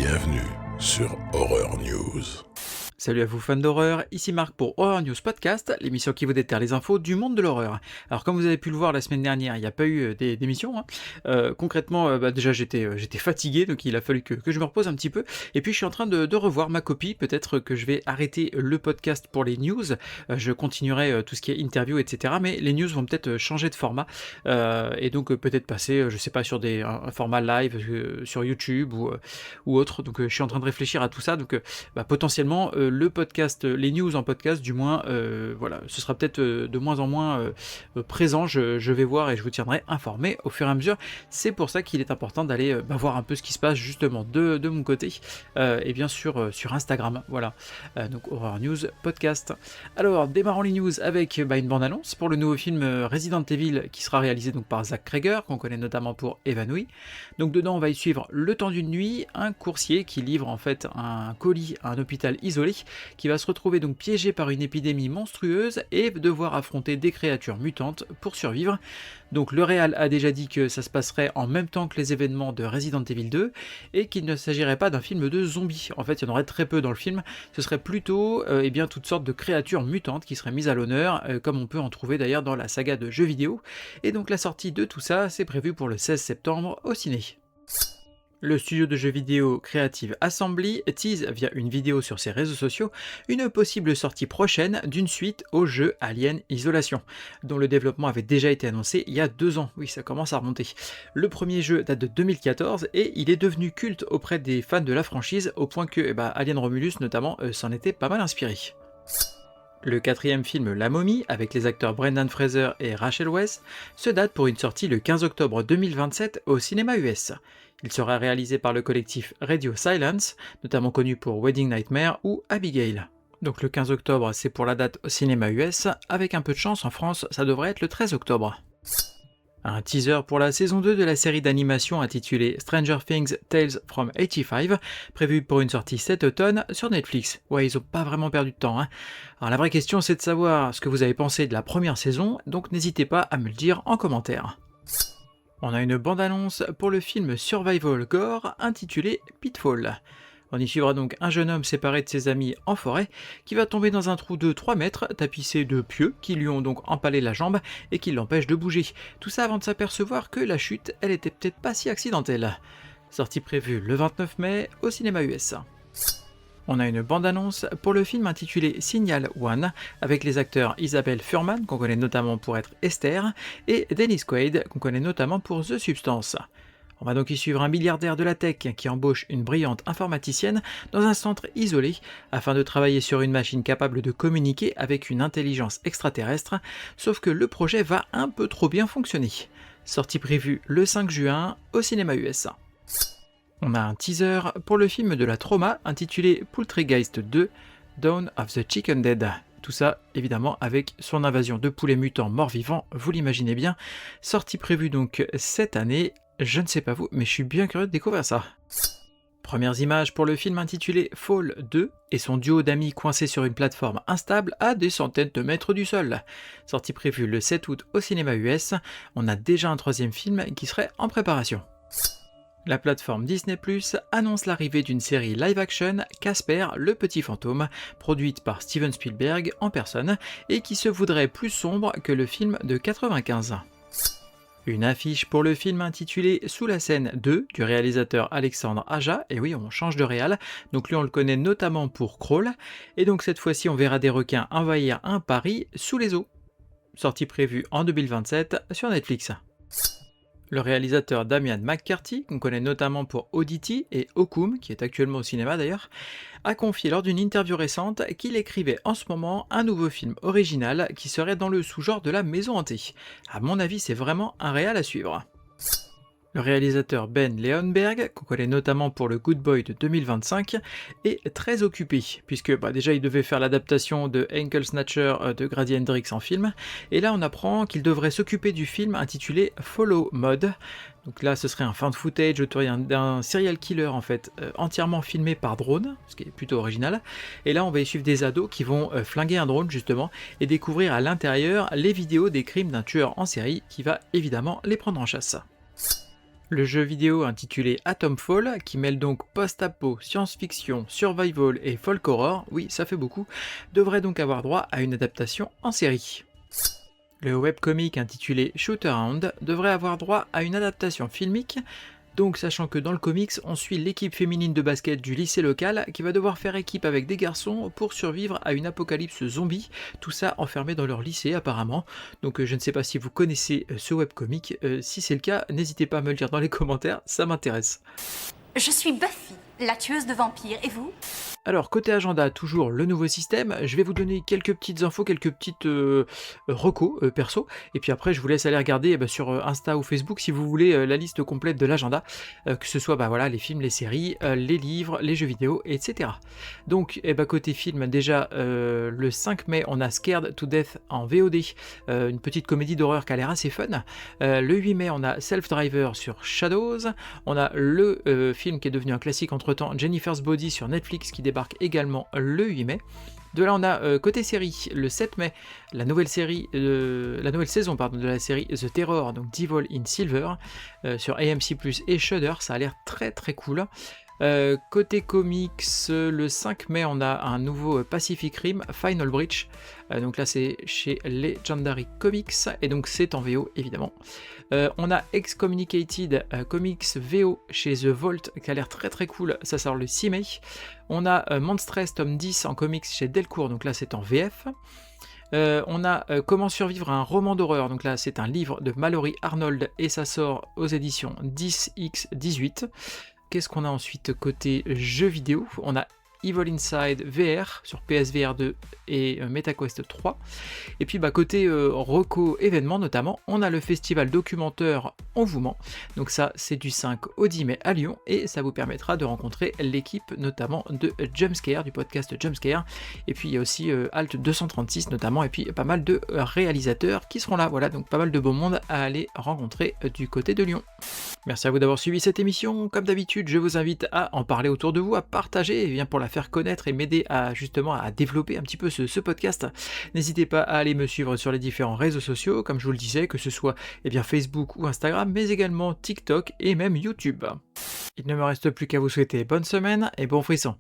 Bienvenue sur Horror News. Salut à vous fans d'horreur, ici Marc pour Horror News Podcast, l'émission qui vous déterre les infos du monde de l'horreur. Alors comme vous avez pu le voir la semaine dernière, il n'y a pas eu d'émission. Concrètement, déjà j'étais fatigué, donc il a fallu que je me repose un petit peu. Et puis je suis en train de revoir ma copie, peut-être que je vais arrêter le podcast pour les news. Je continuerai tout ce qui est interview, etc. Mais les news vont peut-être changer de format. Et donc peut-être passer, je sais pas, sur un format live sur YouTube ou autre. Donc je suis en train de réfléchir à tout ça. Donc potentiellement... le podcast, les news en podcast, du moins, voilà, ce sera peut-être de moins en moins présent. Je vais voir et je vous tiendrai informé au fur et à mesure. C'est pour ça qu'il est important d'aller voir un peu ce qui se passe justement de mon côté et bien sûr sur Instagram. Voilà, donc Horror News Podcast. Alors, démarrons les news avec une bande-annonce pour le nouveau film Resident Evil qui sera réalisé donc par Zach Cregger, qu'on connaît notamment pour Évanoui. Donc dedans, on va y suivre le temps d'une nuit, un coursier qui livre en fait un colis à un hôpital isolé, qui va se retrouver donc piégé par une épidémie monstrueuse et devoir affronter des créatures mutantes pour survivre. Donc le réal a déjà dit que ça se passerait en même temps que les événements de Resident Evil 2 et qu'il ne s'agirait pas d'un film de zombies. En fait, il y en aurait très peu dans le film. Ce serait plutôt toutes sortes de créatures mutantes qui seraient mises à l'honneur, comme on peut en trouver d'ailleurs dans la saga de jeux vidéo. Et donc la sortie de tout ça, c'est prévu pour le 16 septembre au ciné. Le studio de jeux vidéo Creative Assembly tease via une vidéo sur ses réseaux sociaux une possible sortie prochaine d'une suite au jeu Alien Isolation, dont le développement avait déjà été annoncé il y a 2 ans. Oui, ça commence à remonter. Le premier jeu date de 2014 et il est devenu culte auprès des fans de la franchise au point que Alien Romulus notamment s'en était pas mal inspiré. Le 4e film La Momie, avec les acteurs Brendan Fraser et Rachel Weisz, se date pour une sortie le 15 octobre 2027 au cinéma US. Il sera réalisé par le collectif Radio Silence, notamment connu pour Wedding Nightmare ou Abigail. Donc le 15 octobre, c'est pour la date au cinéma US, avec un peu de chance en France, ça devrait être le 13 octobre. Un teaser pour la saison 2 de la série d'animation intitulée Stranger Things Tales from 85, prévu pour une sortie cet automne sur Netflix. Ouais, ils ont pas vraiment perdu de temps, hein. Alors la vraie question, c'est de savoir ce que vous avez pensé de la première saison, donc n'hésitez pas à me le dire en commentaire. On a une bande-annonce pour le film Survival Gore intitulé Pitfall. On y suivra donc un jeune homme séparé de ses amis en forêt qui va tomber dans un trou de 3 mètres tapissé de pieux qui lui ont donc empalé la jambe et qui l'empêchent de bouger. Tout ça avant de s'apercevoir que la chute, elle était peut-être pas si accidentelle. Sortie prévue le 29 mai au cinéma US. On a une bande-annonce pour le film intitulé Signal One, avec les acteurs Isabelle Fuhrman, qu'on connaît notamment pour être Esther, et Dennis Quaid, qu'on connaît notamment pour The Substance. On va donc y suivre un milliardaire de la tech qui embauche une brillante informaticienne dans un centre isolé afin de travailler sur une machine capable de communiquer avec une intelligence extraterrestre, sauf que le projet va un peu trop bien fonctionner. Sortie prévue le 5 juin au cinéma US. On a un teaser pour le film de la Trauma intitulé Poultrygeist 2, Dawn of the Chicken Dead. Tout ça, évidemment, avec son invasion de poulets mutants morts-vivants, vous l'imaginez bien. Sortie prévue donc cette année, je ne sais pas vous, mais je suis bien curieux de découvrir ça. Premières images pour le film intitulé Fall 2 et son duo d'amis coincés sur une plateforme instable à des centaines de mètres du sol. Sortie prévue le 7 août au cinéma US, on a déjà un 3e film qui serait en préparation. La plateforme Disney+ annonce l'arrivée d'une série live-action Casper le petit fantôme, produite par Steven Spielberg en personne et qui se voudrait plus sombre que le film de 95. Une affiche pour le film intitulé Sous la scène 2 du réalisateur Alexandre Aja, et oui, on change de réal, donc lui on le connaît notamment pour Crawl, et donc cette fois-ci on verra des requins envahir un Paris sous les eaux. Sortie prévue en 2027 sur Netflix. Le réalisateur Damian McCarthy, qu'on connaît notamment pour Oddity et Okum, qui est actuellement au cinéma d'ailleurs, a confié lors d'une interview récente qu'il écrivait en ce moment un nouveau film original qui serait dans le sous-genre de la maison hantée. À mon avis, c'est vraiment un réal à suivre. Le réalisateur Ben Leonberg, qu'on connaît notamment pour le Good Boy de 2025, est très occupé, puisque déjà il devait faire l'adaptation de Ankle Snatcher de Grady Hendrix en film, et là on apprend qu'il devrait s'occuper du film intitulé Follow Mode. Donc là ce serait un found footage autour d'un serial killer en fait, entièrement filmé par drone, ce qui est plutôt original, et là on va y suivre des ados qui vont flinguer un drone justement, et découvrir à l'intérieur les vidéos des crimes d'un tueur en série qui va évidemment les prendre en chasse. Le jeu vidéo intitulé Atomfall, qui mêle donc post-apo, science-fiction, survival et folk horror, oui ça fait beaucoup, devrait donc avoir droit à une adaptation en série. Le webcomic intitulé Shootaround devrait avoir droit à une adaptation filmique, donc sachant que dans le comics on suit l'équipe féminine de basket du lycée local qui va devoir faire équipe avec des garçons pour survivre à une apocalypse zombie, tout ça enfermé dans leur lycée apparemment. Donc je ne sais pas si vous connaissez ce webcomic, si c'est le cas n'hésitez pas à me le dire dans les commentaires, ça m'intéresse. Je suis Buffy, la tueuse de vampires, et vous ? Alors côté agenda, toujours le nouveau système, je vais vous donner quelques petites infos, quelques petites recos perso, et puis après je vous laisse aller regarder sur Insta ou Facebook si vous voulez la liste complète de l'agenda, que ce soit voilà, les films, les séries, les livres, les jeux vidéo, etc. Donc côté film, déjà le 5 mai on a Scared to Death en VOD, une petite comédie d'horreur qui a l'air assez fun. Le 8 mai on a Self Driver sur Shadows, on a le film qui est devenu un classique entre temps, Jennifer's Body sur Netflix qui débarque également le 8 mai. De là on a côté série le 7 mai la nouvelle saison de la série The Terror, donc Devil in Silver sur AMC+ et Shudder, ça a l'air très très cool. Côté comics, le 5 mai on a un nouveau Pacific Rim Final Breach, donc là c'est chez Legendary Comics et donc c'est en VO évidemment. On a Excommunicated Comics VO chez The Vault qui a l'air très très cool, ça sort le 6 mai. On a Monstress tome 10 en comics chez Delcourt, donc là c'est en VF. On a Comment survivre à un roman d'horreur, donc là c'est un livre de Mallory Arnold et ça sort aux éditions 10x18. Qu'est-ce qu'on a ensuite côté jeux vidéo? On a Evil Inside VR sur PSVR 2 et MetaQuest 3. Et puis côté reco événements notamment, on a le festival documentaire On vous ment. Donc ça c'est du 5 au 10 mai à Lyon et ça vous permettra de rencontrer l'équipe notamment de Jumpscare, du podcast Jumpscare. Et puis il y a aussi Alt 236 notamment et puis pas mal de réalisateurs qui seront là. Voilà, donc pas mal de beau monde à aller rencontrer du côté de Lyon. Merci à vous d'avoir suivi cette émission. Comme d'habitude, je vous invite à en parler autour de vous, à partager, et bien pour la faire connaître et m'aider à justement à développer un petit peu ce podcast. N'hésitez pas à aller me suivre sur les différents réseaux sociaux, comme je vous le disais, que ce soit Facebook ou Instagram, mais également TikTok et même YouTube. Il ne me reste plus qu'à vous souhaiter bonne semaine et bon frisson.